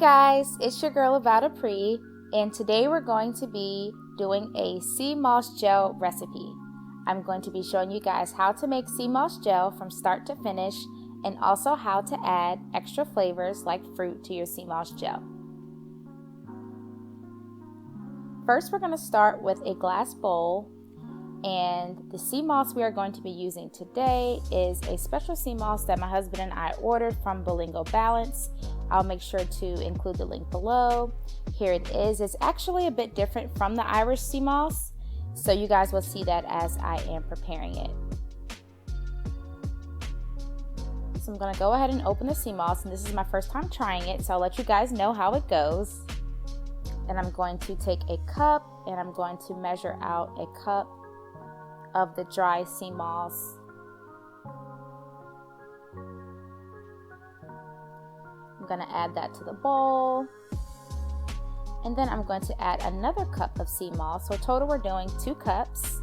guys, it's your girl about Apris, and today we're going to be doing a sea moss gel recipe. I'm going to be showing you guys how to make sea moss gel from start to finish, and also how to add extra flavors like fruit to your sea moss gel. First, we're going to start with a glass bowl, and the sea moss we are going to be using today is a special sea moss that my husband and I ordered from Bilingo Balance. I'll make sure to include the link below. Here it is. It's actually a bit different from the Irish sea moss, so you guys will see that as I am preparing it. So I'm going to go ahead and open the sea moss, and this is my first time trying it, so I'll let you guys know how it goes. And I'm going to take a cup, and I'm going to measure out a cup of the dry sea moss. I'm going to add that to the bowl, and then I'm going to add another cup of sea moss. So total we're doing 2 cups.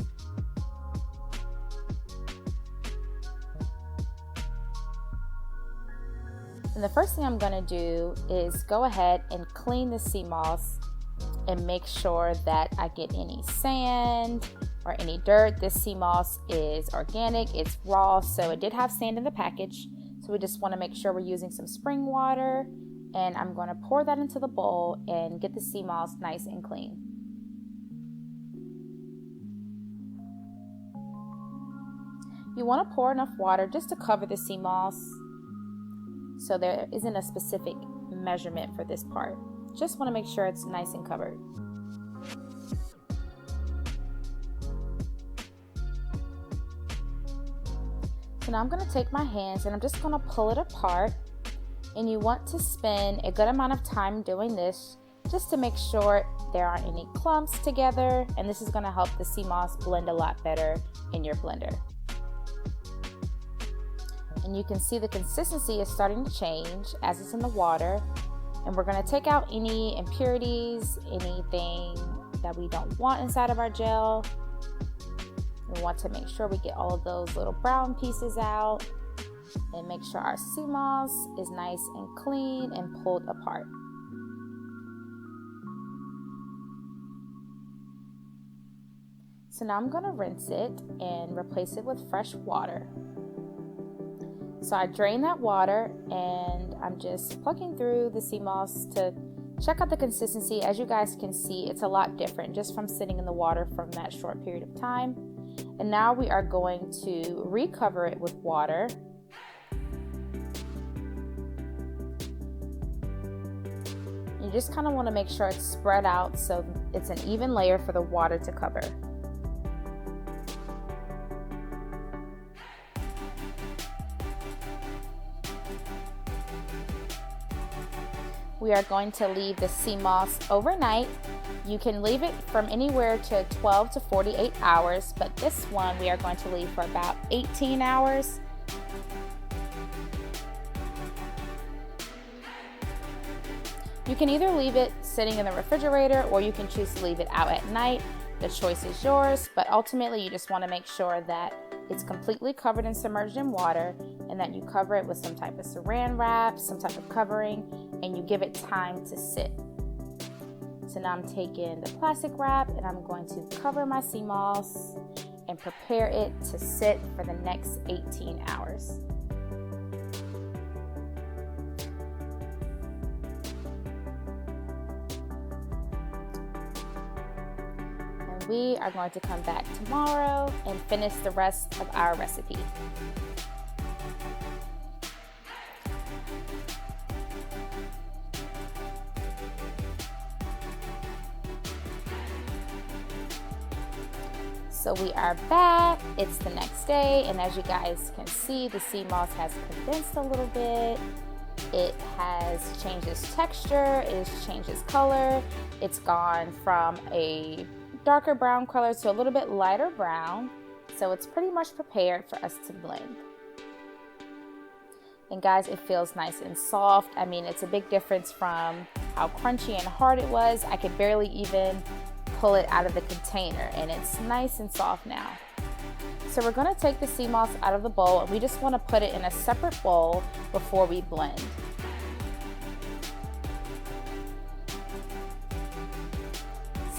And the first thing I'm going to do is go ahead and clean the sea moss and make sure that I get any sand or any dirt. This sea moss is organic, it's raw, so it did have sand in the package. So we just want to make sure we're using some spring water, and I'm going to pour that into the bowl and get the sea moss nice and clean. You want to pour enough water just to cover the sea moss, so there isn't a specific measurement for this part. Just want to make sure it's nice and covered. So now I'm going to take my hands and I'm just going to pull it apart, and you want to spend a good amount of time doing this just to make sure there aren't any clumps together, and this is going to help the sea moss blend a lot better in your blender. And you can see the consistency is starting to change as it's in the water, and we're going to take out any impurities, anything that we don't want inside of our gel. We want to make sure we get all of those little brown pieces out, and make sure our sea moss is nice and clean and pulled apart. So now I'm going to rinse it and replace it with fresh water. So I drain that water, and I'm just plucking through the sea moss to check out the consistency. As you guys can see, it's a lot different just from sitting in the water from that short period of time. And now we are going to recover it with water. You just kind of want to make sure it's spread out so it's an even layer for the water to cover. We are going to leave the sea moss overnight. You can leave it from anywhere to 12 to 48 hours, but this one we are going to leave for about 18 hours. You can either leave it sitting in the refrigerator, or you can choose to leave it out at night. The choice is yours, but ultimately you just want to make sure that it's completely covered and submerged in water, and that you cover it with some type of saran wrap, some type of covering, and you give it time to sit. So now I'm taking the plastic wrap, and I'm going to cover my sea moss and prepare it to sit for the next 18 hours. And we are going to come back tomorrow and finish the rest of our recipe. So we are back, it's the next day, and as you guys can see, the sea moss has condensed a little bit. It has changed its texture, it has changed its color. It's gone from a darker brown color to a little bit lighter brown. So it's pretty much prepared for us to blend. And guys, it feels nice and soft. I mean, it's a big difference from how crunchy and hard it was. I could barely even pull it out of the container, and it's nice and soft now. So we're going to take the sea moss out of the bowl, and we just want to put it in a separate bowl before we blend.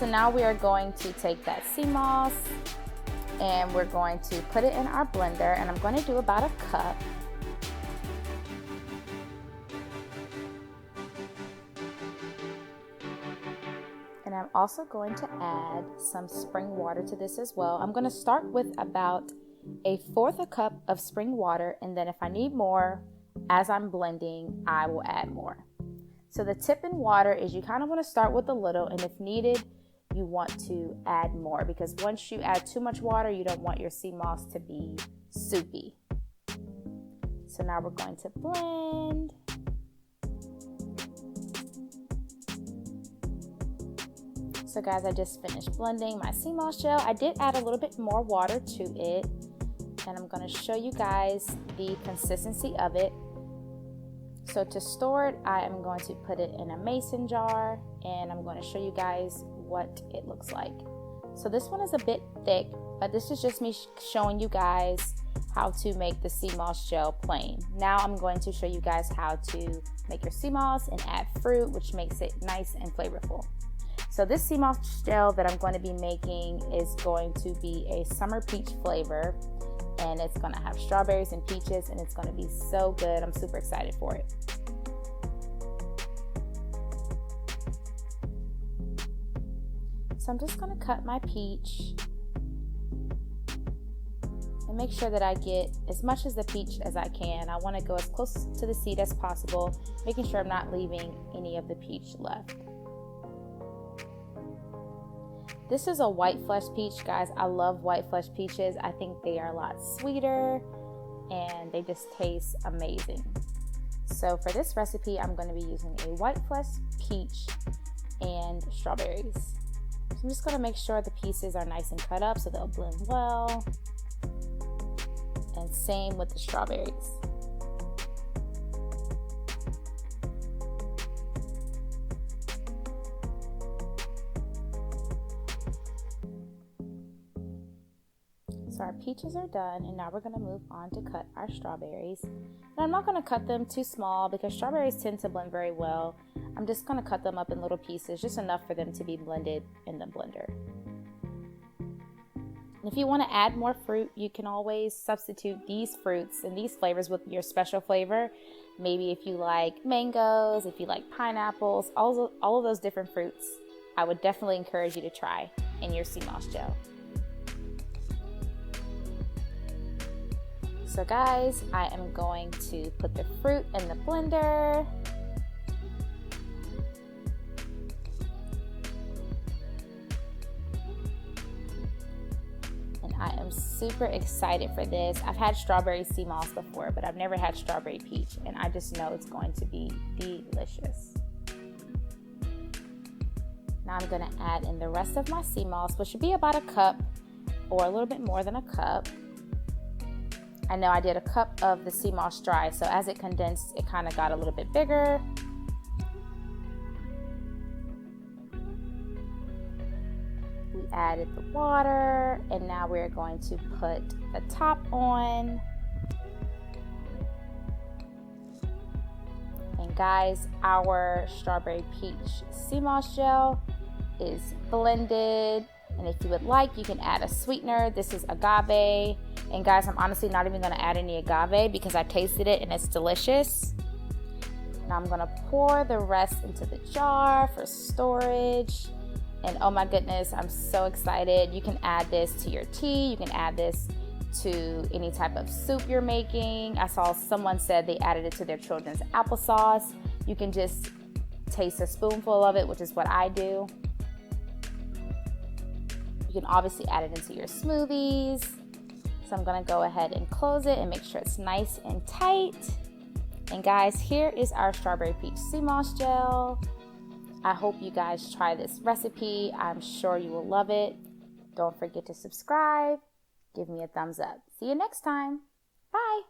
So now we are going to take that sea moss and we're going to put it in our blender, and I'm going to do about a cup. And I'm also going to add some spring water to this as well. I'm going to start with about 1/4 cup of spring water, and then if I need more as I'm blending, I will add more. So the tip in water is you kind of want to start with a little, and if needed, you want to add more, because once you add too much water, you don't want your sea moss to be soupy. So now we're going to blend. So guys, I just finished blending my sea moss gel. I did add a little bit more water to it, and I'm going to show you guys the consistency of it. So to store it, I am going to put it in a mason jar, and I'm going to show you guys what it looks like. So this one is a bit thick, but this is just me showing you guys how to make the sea moss gel plain. Now I'm going to show you guys how to make your sea moss and add fruit, which makes it nice and flavorful. So this sea moss gel that I'm going to be making is going to be a summer peach flavor, and it's going to have strawberries and peaches, and it's going to be so good. I'm super excited for it. So I'm just going to cut my peach and make sure that I get as much as the peach as I can. I want to go as close to the seed as possible, making sure I'm not leaving any of the peach left. This is a white flesh peach, guys. I love white flesh peaches. I think they are a lot sweeter and they just taste amazing. So for this recipe, I'm going to be using a white flesh peach and strawberries. So I'm just going to make sure the pieces are nice and cut up so they'll blend well. And same with the strawberries. So our peaches are done, and now we're going to move on to cut our strawberries. And I'm not going to cut them too small because strawberries tend to blend very well. I'm just going to cut them up in little pieces, just enough for them to be blended in the blender. And if you want to add more fruit, you can always substitute these fruits and these flavors with your special flavor. Maybe if you like mangoes, if you like pineapples, all of those different fruits, I would definitely encourage you to try in your sea moss gel. So guys, I am going to put the fruit in the blender. And I am super excited for this. I've had strawberry sea moss before, but I've never had strawberry peach, and I just know it's going to be delicious. Now I'm going to add in the rest of my sea moss, which should be about a cup or a little bit more than a cup. I know I did a cup of the sea moss dry, so as it condensed, it kind of got a little bit bigger. We added the water, and now we're going to put the top on. And guys, our strawberry peach sea moss gel is blended. And if you would like, you can add a sweetener. This is agave. And guys, I'm honestly not even going to add any agave because I tasted it and it's delicious. Now I'm going to pour the rest into the jar for storage. And oh my goodness, I'm so excited. You can add this to your tea. You can add this to any type of soup you're making. I saw someone said they added it to their children's applesauce. You can just taste a spoonful of it, which is what I do. You can obviously add it into your smoothies. So I'm gonna go ahead and close it and make sure it's nice and tight. And guys, here is our strawberry peach sea moss gel. I hope you guys try this recipe. I'm sure you will love it. Don't forget to subscribe. Give me a thumbs up. See you next time. Bye.